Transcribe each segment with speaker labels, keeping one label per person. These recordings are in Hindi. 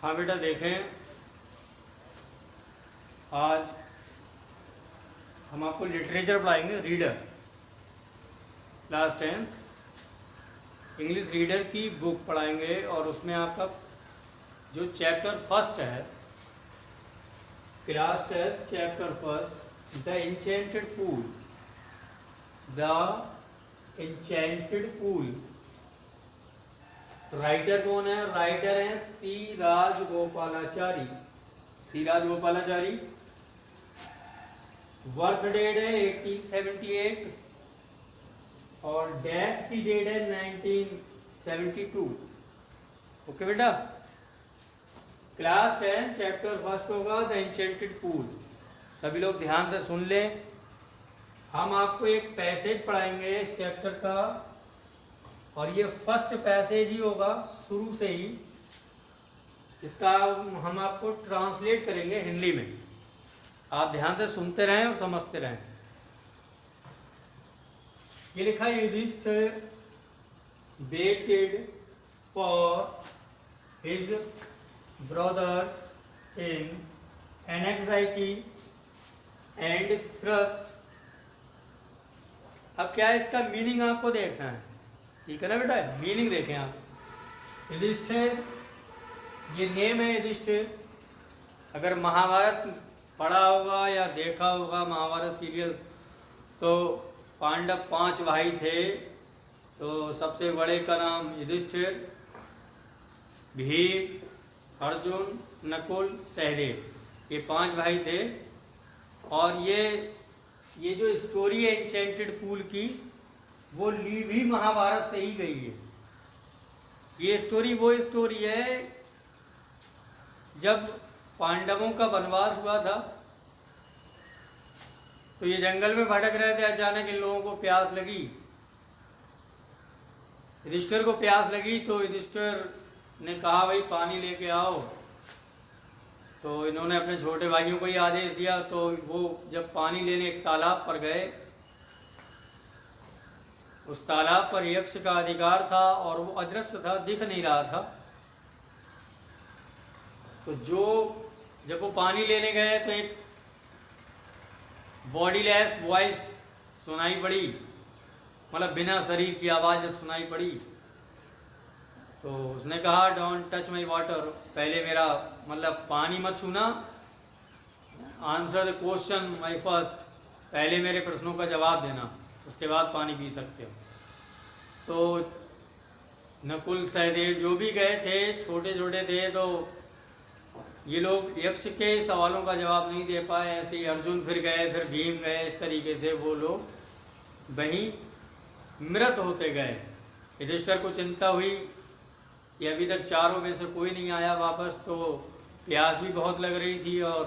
Speaker 1: हाँ बेटा देखें, आज हम आपको लिटरेचर पढ़ाएंगे। Reader, class 10th English reader की बुक पढ़ाएंगे और उसमें आपका जो चैप्टर फर्स्ट है, class 10th chapter first, the enchanted pool. The enchanted pool. Writer कौन है? राइटर हैं सी राजगोपालाचारी। सी राजगोपालाचारी। बर्थ डेट है 1878 और डेथ की डेट है 1972। ओके बेटा, क्लास 10 चैप्टर फर्स्ट होगा द इंचेंटेड पूल। सभी लोग ध्यान से सुन लें। हम आपको एक पैसेज पढ़ाएंगे इस चैप्टर का और ये फर्स्ट पैसेज ही होगा शुरू से ही। इसका हम आपको ट्रांसलेट करेंगे हिंदी में। आप ध्यान से सुनते रहें और समझते रहें। ये लिखा है, Yudhishthir waited for his brother in anxiety and thrust. अब क्या है इसका मीनिंग आपको देखना है, ठीक है ना बेटा? मीनिंग देखें आप। युधिष्ठिर, ये नेम है युधिष्ठिर। अगर महाभारत पढ़ा होगा या देखा होगा महाभारत सीरियल, तो पांडव 5 भाई थे। तो सबसे बड़े का नाम युधिष्ठिर, भीम, अर्जुन, नकुल, सहदेव, ये 5 भाई थे। और ये जो स्टोरी है इंचेंटेड पूल की, वो ली भी महाभारत से ही गई है। ये स्टोरी वो स्टोरी है जब पांडवों का वनवास हुआ था, तो ये जंगल में भटक रहे थे। अचानक इन लोगों को प्यास लगी, युधिष्ठिर को प्यास लगी। तो युधिष्ठिर ने कहा भाई पानी लेके आओ। तो इन्होंने अपने छोटे भाइयों को ही आदेश दिया। तो वो जब पानी लेने एक तालाब पर गए, उस तालाब पर यक्ष का अधिकार था और वो अदृश्य था, दिख नहीं रहा था। तो जब वो पानी लेने गए तो एक बॉडीलेस वॉइस सुनाई पड़ी, मतलब बिना शरीर की आवाज़ जब सुनाई पड़ी, तो उसने कहा डोंट टच माई वाटर, पहले मेरा मतलब पानी मत छूना। Answer the question my first, पहले मेरे प्रश्नों का जवाब देना, उसके बाद पानी पी सकते हो। तो नकुल, सहदेव जो भी गए थे, छोटे छोटे थे, तो ये लोग यक्ष के सवालों का जवाब नहीं दे पाए। ऐसे ही अर्जुन फिर गए, फिर भीम गए। इस तरीके से वो लोग वहीं मृत होते गए। युधिष्ठिर को चिंता हुई कि अभी तक चारों में से कोई नहीं आया वापस। तो प्यास भी बहुत लग रही थी और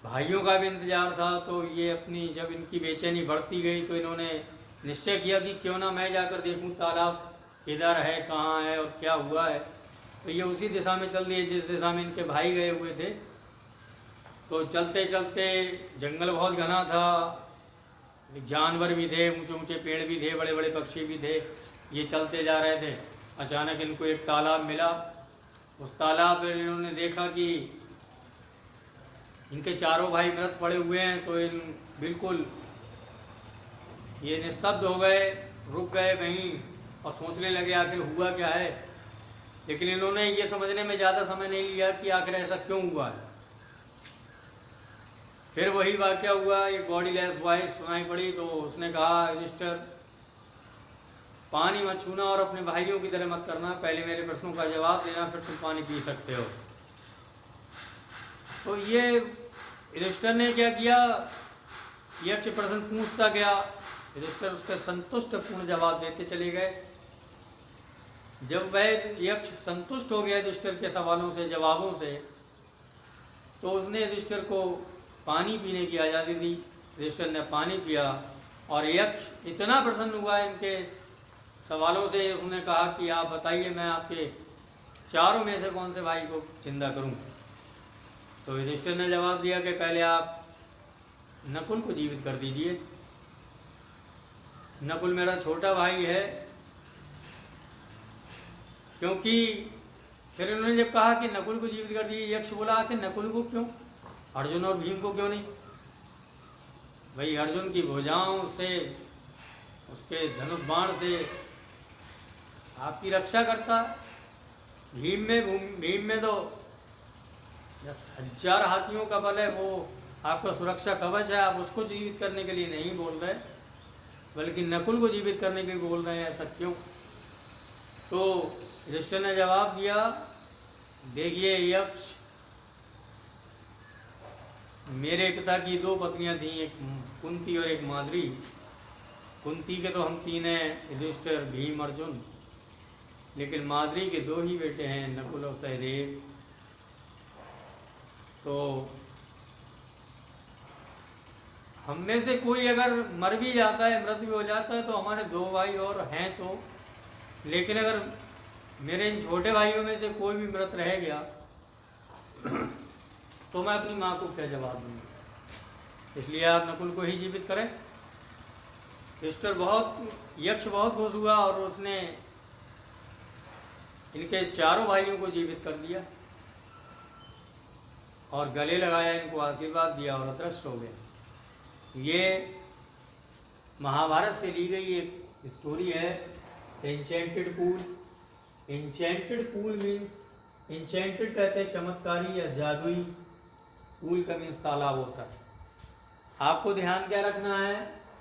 Speaker 1: भाइयों का भी इंतजार था। तो ये अपनी जब इनकी बेचैनी बढ़ती गई, तो इन्होंने निश्चय किया कि क्यों ना मैं जाकर देखूं तालाब किधर है, कहाँ है और क्या हुआ है। तो ये उसी दिशा में चल दिए जिस दिशा में इनके भाई गए हुए थे। तो चलते चलते, जंगल बहुत घना था, जानवर भी थे, ऊंचे ऊंचे पेड़ भी थे, बड़े बड़े पक्षी भी थे। ये चलते जा रहे थे। अचानक इनको एक तालाब मिला। उस तालाब में इन्होंने देखा कि इनके चारों भाई मृत पड़े हुए हैं। तो इन बिल्कुल ये निस्तब्ध हो गए, रुक गए कहीं और सोचने लगे आखिर हुआ क्या है। लेकिन इन्होंने ये समझने में ज़्यादा समय नहीं लिया कि आखिर ऐसा क्यों हुआ है। फिर वही वाक़या हुआ, एक बॉडीलेस वॉइस सुनाई पड़ी। तो उसने कहा युधिष्ठिर, पानी मत छूना और अपने भाइयों की तरह मत करना, पहले मेरे प्रश्नों का जवाब देना, फिर तुम पानी पी सकते हो। तो ये युधिष्ठिर ने क्या किया, यक्ष प्रश्न पूछता गया, युधिष्ठिर उसके संतुष्टपूर्ण जवाब देते चले गए। जब वह यक्ष संतुष्ट हो गया युधिष्ठिर के सवालों से, जवाबों से, तो उसने युधिष्ठिर को पानी पीने की आज़ादी दी। युधिष्ठिर ने पानी पिया और यक्ष इतना प्रसन्न हुआ इनके सवालों से, उसने कहा कि आप बताइए मैं आपके चारों में से कौन से भाई को जिंदा करूं। तो युधिष्ठिर ने जवाब दिया कि पहले आप नकुल को जीवित कर दीजिए। नकुल मेरा छोटा भाई है, क्योंकि फिर उन्होंने जब कहा कि नकुल को जीवित कर दिए, यक्ष बोला आखिर नकुल को क्यों, अर्जुन और भीम को क्यों नहीं? भाई अर्जुन की भुजाओं से, उसके धनुष बाण से आपकी रक्षा करता है। भीम में तो 10,000 हाथियों का बल है, वो आपका सुरक्षा कवच है। आप उसको जीवित करने के लिए नहीं बोल रहे, बल्कि नकुल को जीवित करने के लिए बोल रहे हैं, ऐसा क्यों? तो युधिष्ठिर ने जवाब दिया, देखिए यक्ष, मेरे पिता की 2 पत्नियां थीं, एक कुंती और एक माद्री। कुंती के तो हम 3 हैं, युधिष्ठिर, भीम, अर्जुन, लेकिन माद्री के 2 ही बेटे हैं, नकुल और सहदेव। तो हम में से कोई अगर मर भी जाता है, मृत्यु हो जाता है, तो हमारे 2 भाई और हैं तो, लेकिन अगर मेरे इन छोटे भाइयों में से कोई भी मृत रह गया तो मैं अपनी माँ को क्या जवाब दूंगा? इसलिए आप नकुल को ही जीवित करें। यक्ष बहुत खुश हुआ और उसने इनके 4 भाइयों को जीवित कर दिया और गले लगाया, इनको आशीर्वाद दिया और अदृश्य हो गए। ये महाभारत से ली गई एक स्टोरी है, enchanted pool. Enchanted pool means, enchanted कहते हैं चमत्कारी या जादुई, पूल का मीन्स तालाब होता है। आपको ध्यान क्या रखना है?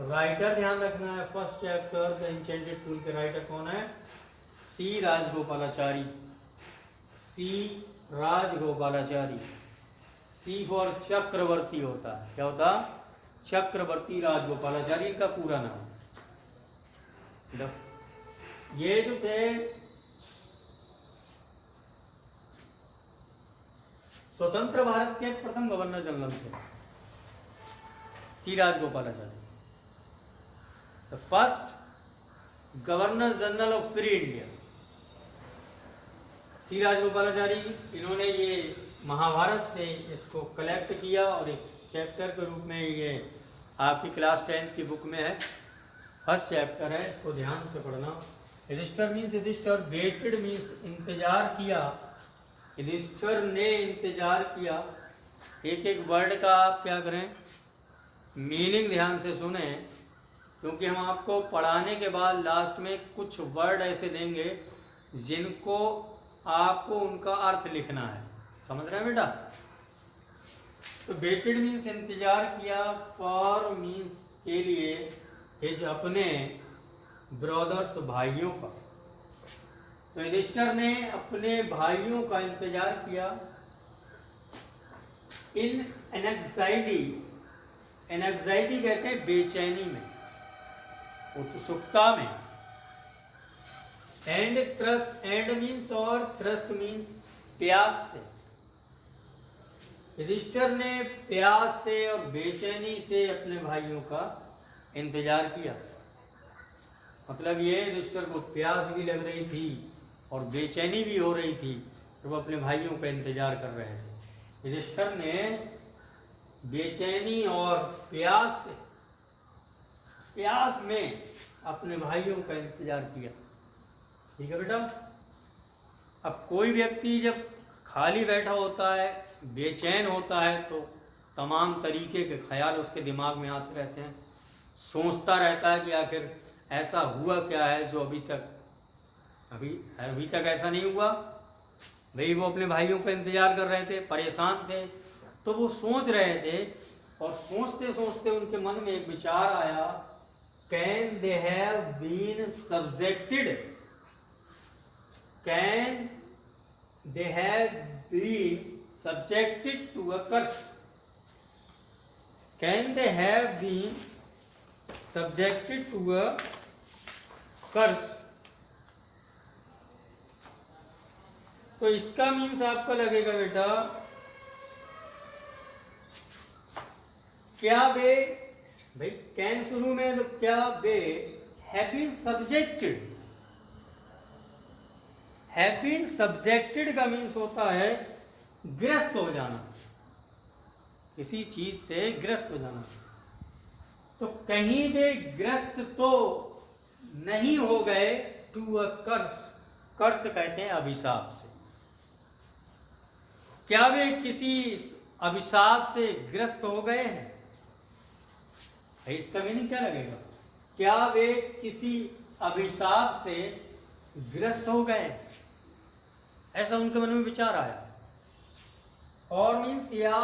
Speaker 1: राइटर ध्यान रखना है। First chapter the enchanted pool के राइटर कौन है? सी राजगोपालाचारी। सी राजगोपालाचारी। सी फॉर चक्रवर्ती होता है। क्या होता? चक्रवर्ती राजगोपालाचारी इनका पूरा नाम। ये जो थे स्वतंत्र भारत के प्रथम गवर्नर जनरल थे, C Rajagopalachari, the first governor general of free India. C Rajagopalachari, इन्होंने ये महाभारत से इसको कलेक्ट किया और एक चैप्टर के रूप में, ये आपकी क्लास 10 की बुक में है, फर्स्ट चैप्टर है, इसको ध्यान से पढ़ना। Yudhishthir means Yudhishthir, waited means इंतजार किया, युधिष्ठिर ने इंतजार किया। एक एक वर्ड का आप क्या करें, मीनिंग ध्यान से सुने, क्योंकि हम आपको पढ़ाने के बाद लास्ट में कुछ वर्ड ऐसे देंगे जिनको आपको उनका अर्थ लिखना है। समझ रहे हैं बेटा? तो वेटेड मीन्स इंतजार किया, फॉर मीन्स के लिए, हिज अपने, ब्रदर्स भाइयों का। तो युधिष्ठिर ने अपने भाइयों का इंतजार किया। इन एनएक्साइटी, एनएक्साइटी कहते हैं बेचैनी में, उत्सुकता में। एंड थ्रस्ट, एंड मीन्स और थ्रस्ट मीन्स प्यास से। युधिष्ठिर ने प्यास से और बेचैनी से अपने भाइयों का इंतजार किया। मतलब ये युधिष्ठिर को प्यास भी लग रही थी और बेचैनी भी हो रही थी, तो वो अपने भाइयों का इंतजार कर रहे थे। युधिष्ठिर ने बेचैनी और प्यास से, प्यास में अपने भाइयों का इंतजार किया। ठीक है बेटा? अब कोई व्यक्ति जब खाली बैठा होता है, बेचैन होता है, तो तमाम तरीके के ख्याल उसके दिमाग में आते रहते हैं, सोचता रहता है कि आखिर ऐसा हुआ क्या है जो अभी तक ऐसा नहीं हुआ। भाई वो अपने भाइयों का इंतजार कर रहे थे, परेशान थे, तो वो सोच रहे थे, और सोचते सोचते उनके मन में एक विचार आया, can they have been subjected, can they have been subjected to a curse, can they have been subjected to a curse। तो इसका मीन्स आपका लगेगा बेटा, क्या वे, भाई कैन शुरू में, तो क्या वे have been subjected. Have been subjected का मीन्स होता है ग्रस्त हो जाना, किसी चीज से ग्रस्त हो जाना। तो कहीं वे ग्रस्त तो नहीं हो गए टू अ कर्स। कर्स कहते हैं अभिशाप से। क्या वे किसी अभिशाप से ग्रस्त हो गए हैं? इसका मीनिंग क्या लगेगा? क्या वे किसी अभिशाप से ग्रस्त हो गए? ऐसा उनके मन में विचार आया। और मीन्स या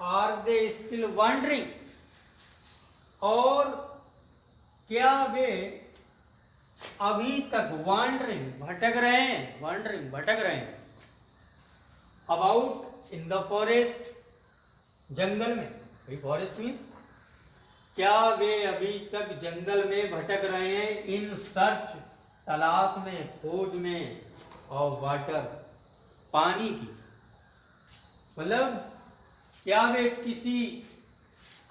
Speaker 1: आर दे स्टिल वॉन्डरिंग, और क्या वे अभी तक वॉन्डरिंग भटक रहे हैं, वॉन्डरिंग भटक रहे हैं, अबाउट इन द फॉरेस्ट, जंगल में। फॉरेस्ट मीन्स क्या वे अभी तक जंगल में भटक रहे हैं, इन सर्च, तलाश में, खोज में, और वाटर, पानी की। मतलब क्या वे किसी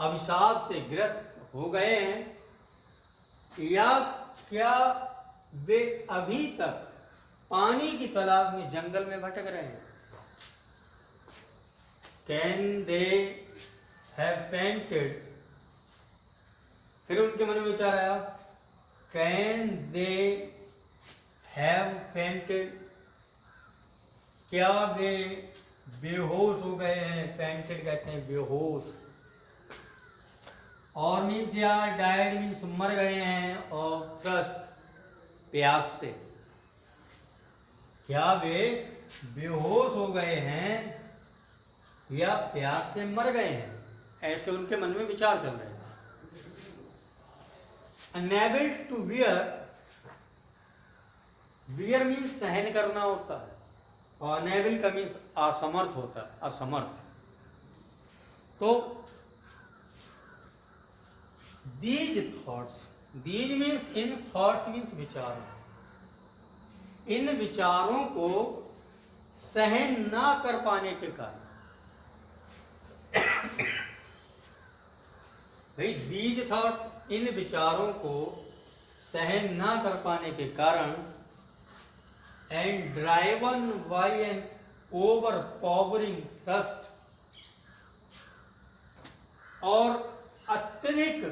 Speaker 1: अभिशाप से ग्रस्त हो गए हैं, या क्या वे अभी तक पानी की तलाश में जंगल में भटक रहे हैं? कैन दे हैव फेंटेड, फिर उनके मन में विचार आया, कैन दे हैव फेंटेड, क्या वे बेहोश हो गए हैं? फेंटेड कहते हैं बेहोश। और मीन्स या डाइड मीन्स मर गए हैं, और थ्रस्ट प्यास से। क्या वे बेहोश हो गए हैं या प्यास से मर गए हैं? ऐसे उनके मन में विचार चल रहे हैं। Unable to bear, bear means सहन करना होता है, और अनेबल का मीन्स असमर्थ होता है, असमर्थ। तो दीज थॉट्स, दीज मीन्स इन, थॉट्स मीन्स विचार, इन विचारों को सहन ना कर पाने के कारण, भाई दीज थॉट्स, इन विचारों को सहन ना कर पाने के कारण, and driven by an overpowering thrust, और अत्यधिक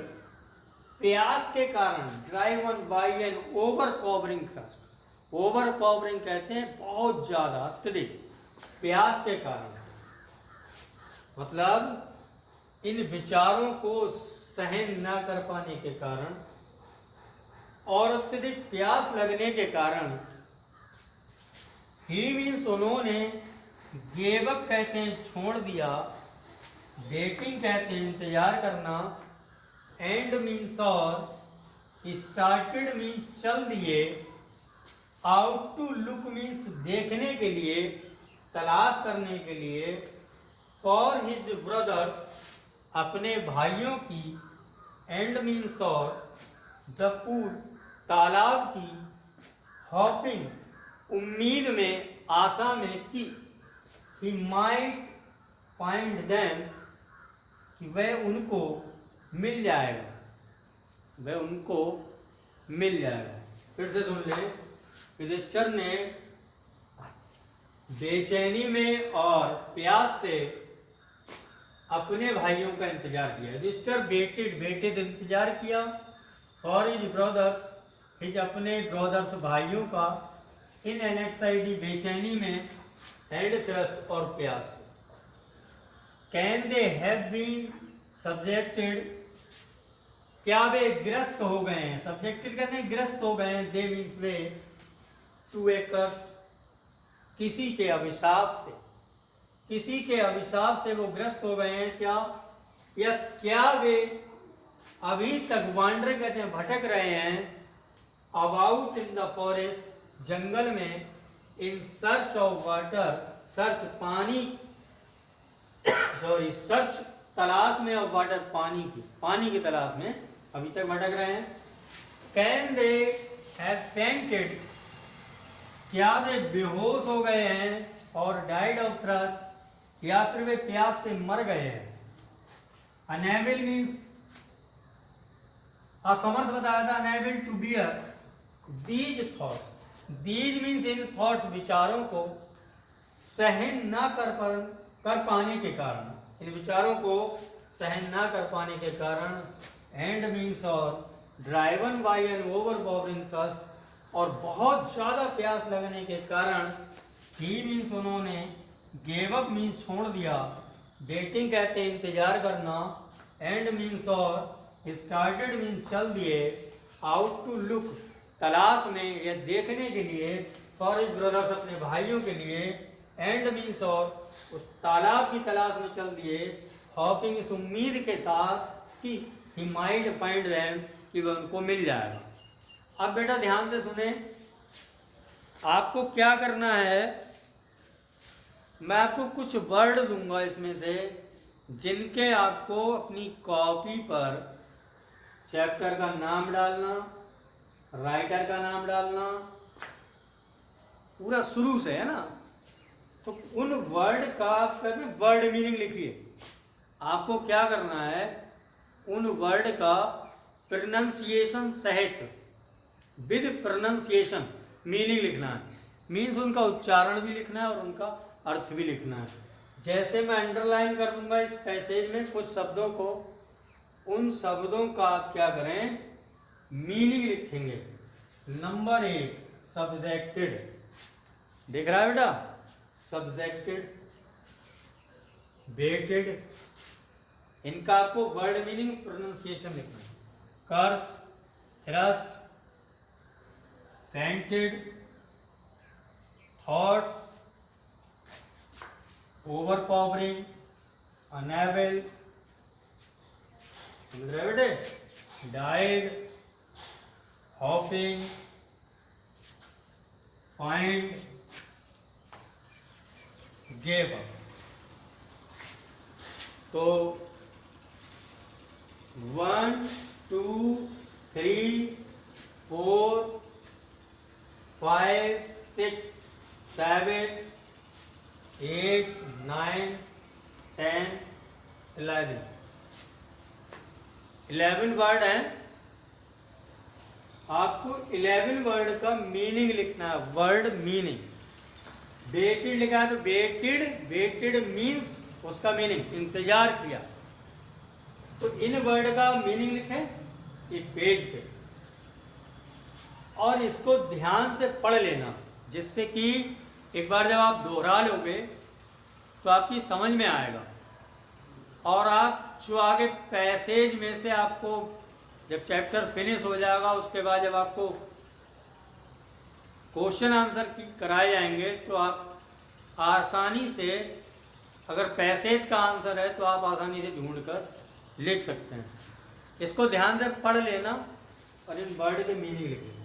Speaker 1: प्यास के कारण, driven by an overpowering thrust, overpowering कहते हैं बहुत ज्यादा, अत्यधिक प्यास के कारण, मतलब इन विचारों को सहन न कर पाने के कारण और अत्यधिक प्यास लगने के कारण, ही मीन्स उन्होंने, गेवअप कहते हैं छोड़ दिया, वेटिंग कहते हैं इंतजार करना, एंड मीन्स और, स्टार्टेड मीन्स चल दिए, आउट टू लुक मीन्स देखने के लिए, तलाश करने के लिए, फॉर हिज ब्रदर्स अपने भाइयों की, एंड मीन्स और, द पूल तालाब की, हॉपिंग उम्मीद में, आशा में कि, ही माइट फाइंड देम कि वह उनको मिल जाएगा, वह उनको मिल जाएगा। फिर से सुन लें, युधिष्ठिर ने बेचैनी में और प्यास से अपने भाइयों का इंतजार किया। युधिष्ठिर बेटे इंतजार किया, और हिज ब्रदर्स, हिज अपने ब्रदर्स भाइयों का, इन एनेक्साइटी बेचैनी में, एंड थ्रस्ट और प्यास। Can they have been subjected, क्या वे ग्रस्त हो गए हैं, सब्जेक्टेड कहते हैं ग्रस्त हो गए हैं, दे मीन्स वे, टू ए कर्स, किसी के अभिशाप से, किसी के अभिशाप से वो ग्रस्त हो गए हैं क्या, या क्या वे अभी तक वांडर कहते हैं भटक रहे हैं, अबाउट इन द फॉरेस्ट जंगल में, in search of water, search पानी, सॉरी सर्च तलाश में, ऑफ वाटर पानी की तलाश में अभी तक भटक रहे हैं। कैन दे हैव फेंटेड, क्या वे बेहोश हो गए हैं, और डाइड ऑफ थ्रस्ट, या फिर वे प्यास से मर गए हैं। अनेबल मीन्स असमर्थ बताया था, unable to bear these thoughts, these means इन थॉट्स विचारों को सहन न कर पाने के कारण, इन विचारों को सहन न कर पाने के कारण, एंड मीन्स और, driven by an overpowering thirst, और बहुत ज्यादा प्यास लगने के कारण, ही मीन्स उन्होंने, गेव अप मीन्स छोड़ दिया, डेटिंग कहते हैं इंतजार करना, एंड मीन्स और, स्टार्टेड मीन्स चल दिए, आउट टू लुक तलाश में या देखने के लिए, फॉर हिज ब्रदर्स अपने भाइयों के लिए, एंड मीन्स और उस तालाब की तलाश में चल दिए, हॉपिंग इस उम्मीद के साथ कि ही माइट फाइंड देम कि वह उनको मिल जाएगा। अब बेटा ध्यान से सुने, आपको क्या करना है, मैं आपको कुछ वर्ड दूंगा इसमें से जिनके आपको अपनी कॉपी पर चैप्टर का नाम डालना, राइटर का नाम डालना, पूरा शुरू से है ना, तो उन वर्ड का वर्ड मीनिंग लिखिए। आपको क्या करना है, उन वर्ड का प्रोनाउंसिएशन सहित विद प्रोनाउंसिएशन मीनिंग लिखना है, मीन्स उनका उच्चारण भी लिखना है और उनका अर्थ भी लिखना है। जैसे मैं अंडरलाइन कर दूंगा इस पैसेज में कुछ शब्दों को, उन शब्दों का आप क्या करें, मीनिंग लिखेंगे। नंबर 1 सब्जेक्टेड, देख रहा है बेटा, सब्जेक्टेड, वेटेड, इनका आपको वर्ड मीनिंग प्रोनाउंसिएशन लिखना है। Curse, thrust, scented, thoughts, overpowering, enable, died, hopping, find, gave up. तो 1 2 3 4 5 6 7 8 9 10 11 वर्ड हैं। आपको 11 वर्ड का मीनिंग लिखना है, वर्ड मीनिंग। वेटेड लिखा है तो वेटेड, वेटेड मीन्स उसका मीनिंग इंतजार किया, तो इन वर्ड का मीनिंग लिखें इस पेज पे और इसको ध्यान से पढ़ लेना, जिससे कि एक बार जब आप दोहरा लोगे तो आपकी समझ में आएगा। और आप जो आगे पैसेज में से आपको जब चैप्टर फिनिश हो जाएगा उसके बाद जब आपको क्वेश्चन आंसर की कराए जाएंगे तो आप आसानी से, अगर पैसेज का आंसर है तो आप आसानी से ढूंढकर लिख सकते हैं। इसको ध्यान से पढ़ लेना और इन वर्ड के मीनिंग लिखें।